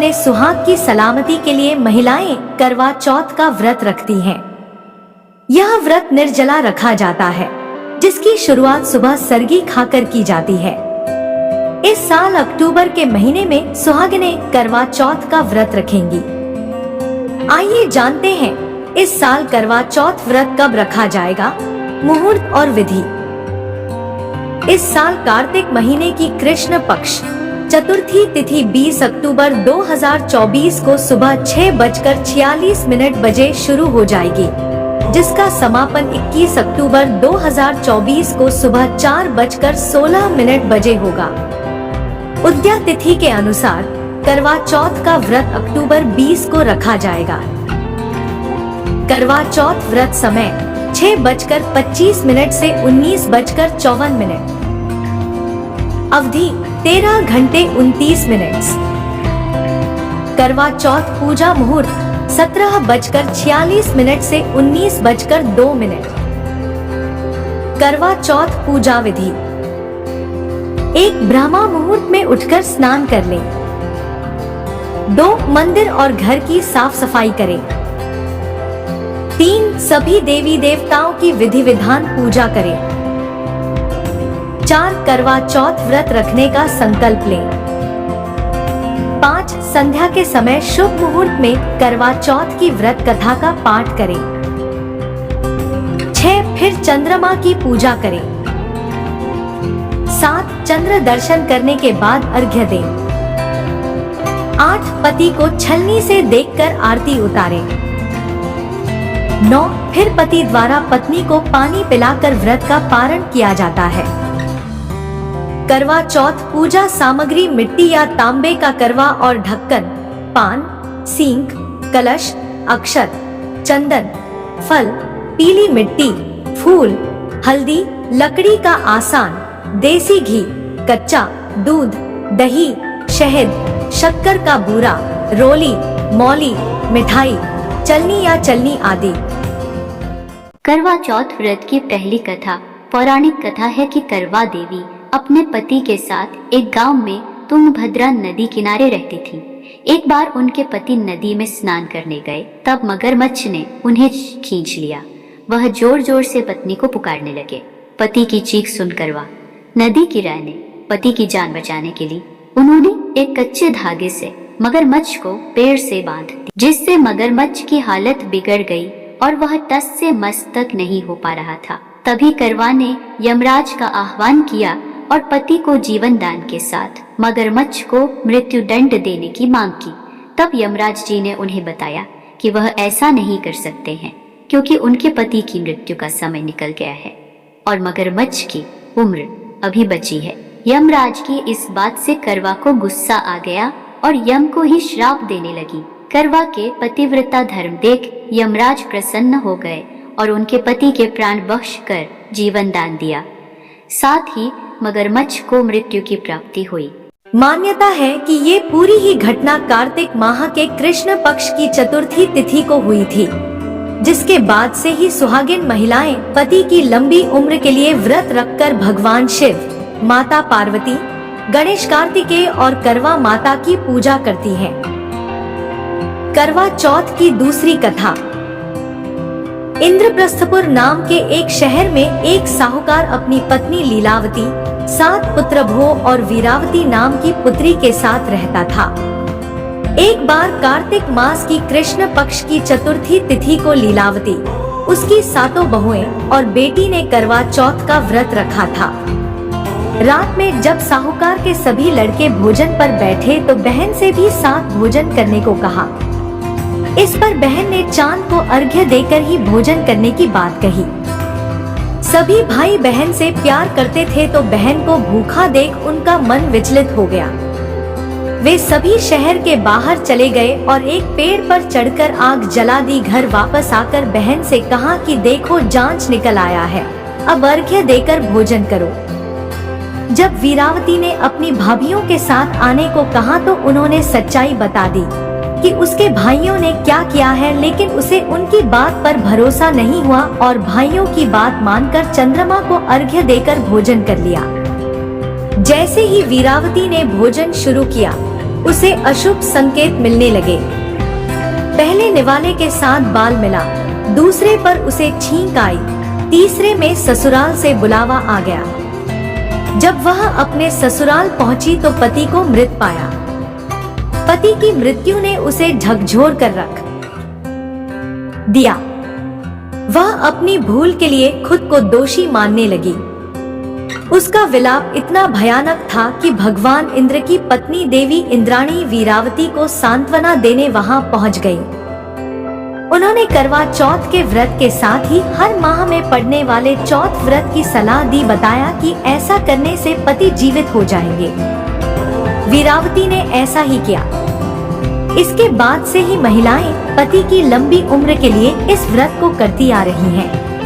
अपने सुहाग की सलामती के लिए महिलाएं करवा चौथ का व्रत रखती हैं। यह व्रत निर्जला रखा जाता है, जिसकी शुरुआत सुबह सरगी खाकर की जाती है। इस साल अक्टूबर के महीने में सुहागिनें करवा चौथ का व्रत रखेंगी। आइए जानते हैं इस साल करवा चौथ व्रत कब रखा जाएगा, मुहूर्त और विधि। इस साल कार्तिक महीने की कृष्ण पक्ष चतुर्थी तिथि 20 अक्टूबर 2024 को सुबह 6:46 बजे शुरू हो जाएगी, जिसका समापन 21 अक्टूबर 2024 को सुबह 4:16 बजे होगा। उदया तिथि के अनुसार करवा चौथ का व्रत अक्टूबर 20 को रखा जाएगा। करवा चौथ व्रत समय 6:25 से 19:54। अवधि 13 घंटे 29 मिनट। करवा चौथ पूजा मुहूर्त 17:46 से 19:02। करवा चौथ पूजा विधि। एक ब्रह्मा मुहूर्त में उठकर स्नान कर लें। 2 मंदिर और घर की साफ सफाई करें। 3 सभी देवी देवताओं की विधि विधान पूजा करें। 4 करवा चौथ व्रत रखने का संकल्प लें। 5 संध्या के समय शुभ मुहूर्त में करवा चौथ की व्रत कथा का पाठ करें। 6 फिर चंद्रमा की पूजा करें। 7 चंद्र दर्शन करने के बाद अर्घ्य दें। 8 पति को छलनी से देखकर आरती उतारें। 9 फिर पति द्वारा पत्नी को पानी पिलाकर व्रत का पारण किया जाता है। करवा चौथ पूजा सामग्री मिट्टी या तांबे का करवा और ढक्कन, पान, सींग, कलश, अक्षत, चंदन, फल, पीली मिट्टी, फूल, हल्दी, लकड़ी का आसान, देसी घी, कच्चा दूध, दही, शहद, शक्कर का बूरा, रोली, मौली, मिठाई, चलनी या चलनी आदि। करवा चौथ व्रत की पहली कथा पौराणिक कथा है कि करवा देवी अपने पति के साथ एक गांव में तुंगभद्रा नदी किनारे रहती थी। एक बार उनके पति नदी में स्नान करने गए, तब मगरमच्छ ने उन्हें खींच लिया। वह जोर जोर से पत्नी को पुकारने लगे। पति की चीख सुन करवा नदी की रानी पति की जान बचाने के लिए उन्होंने एक कच्चे धागे से मगरमच्छ को पेड़ से बांध दिया, जिससे मगरमच्छ की हालत बिगड़ गई और वह टस से मस तक नहीं हो पा रहा था। तभी करवा ने यमराज का आह्वान किया और पति को जीवन दान के साथ मगरमच्छ को मृत्यु दंड देने की मांग की। तब यमराज जी ने उन्हें बताया कि वह ऐसा नहीं कर सकते हैं, क्योंकि उनके पति की मृत्यु का समय निकल गया है और मगरमच्छ की उम्र अभी बची है। यमराज की इस बात से करवा को गुस्सा आ गया और यम को ही श्राप देने लगी। करवा के पतिव्रता धर्म देख यमराज प्रसन्न हो गए और उनके पति के प्राण बख्श कर जीवन दान दिया। साथ ही मगरमच्छ को मृत्यु की प्राप्ति हुई। मान्यता है कि ये पूरी ही घटना कार्तिक माह के कृष्ण पक्ष की चतुर्थी तिथि को हुई थी, जिसके बाद से ही सुहागिन महिलाएं पति की लंबी उम्र के लिए व्रत रखकर भगवान शिव, माता पार्वती, गणेश कार्तिकेय और करवा माता की पूजा करती हैं। करवा चौथ की दूसरी कथा। इंद्रप्रस्थपुर नाम के एक शहर में एक साहूकार अपनी पत्नी लीलावती, 7 पुत्र भोग और वीरावती नाम की पुत्री के साथ रहता था। एक बार कार्तिक मास की कृष्ण पक्ष की चतुर्थी तिथि को लीलावती, उसकी 7 बहुएं और बेटी ने करवा चौथ का व्रत रखा था। रात में जब साहूकार के सभी लड़के भोजन पर बैठे तो बहन से भी साथ भोजन करने को कहा। इस पर बहन ने चांद को अर्घ्य देकर ही भोजन करने की बात कही। सभी भाई बहन से प्यार करते थे तो बहन को भूखा देख उनका मन विचलित हो गया। वे सभी शहर के बाहर चले गए और एक पेड़ पर चढ़कर आग जला दी। घर वापस आकर बहन से कहा कि देखो जांच निकल आया है, अब अर्घ्य देकर भोजन करो। जब वीरावती ने अपनी भाभियों के साथ आने को कहा तो उन्होंने सच्चाई बता दी कि उसके भाइयों ने क्या किया है, लेकिन उसे उनकी बात पर भरोसा नहीं हुआ और भाइयों की बात मानकर चंद्रमा को अर्घ्य देकर भोजन कर लिया। जैसे ही वीरावती ने भोजन शुरू किया, उसे अशुभ संकेत मिलने लगे। पहले निवाले के साथ बाल मिला, दूसरे पर उसे छींक आई, तीसरे में ससुराल से बुलावा आ गया। जब वह अपने ससुराल पहुंची तो पति को मृत पाया। पति की मृत्यु ने उसे झकझोर कर रख दिया। वह अपनी भूल के लिए खुद को दोषी मानने लगी। उसका विलाप इतना भयानक था कि भगवान इंद्र की पत्नी देवी इंद्राणी वीरावती को सांत्वना देने वहां पहुंच गई। उन्होंने करवा चौथ के व्रत के साथ ही हर माह में पड़ने वाले चौथ व्रत की सलाह दी। बताया कि ऐसा करने से पति जीवित हो जाएंगे। वीरावती ने ऐसा ही किया। इसके बाद से ही महिलाएं पति की लंबी उम्र के लिए इस व्रत को करती आ रही हैं।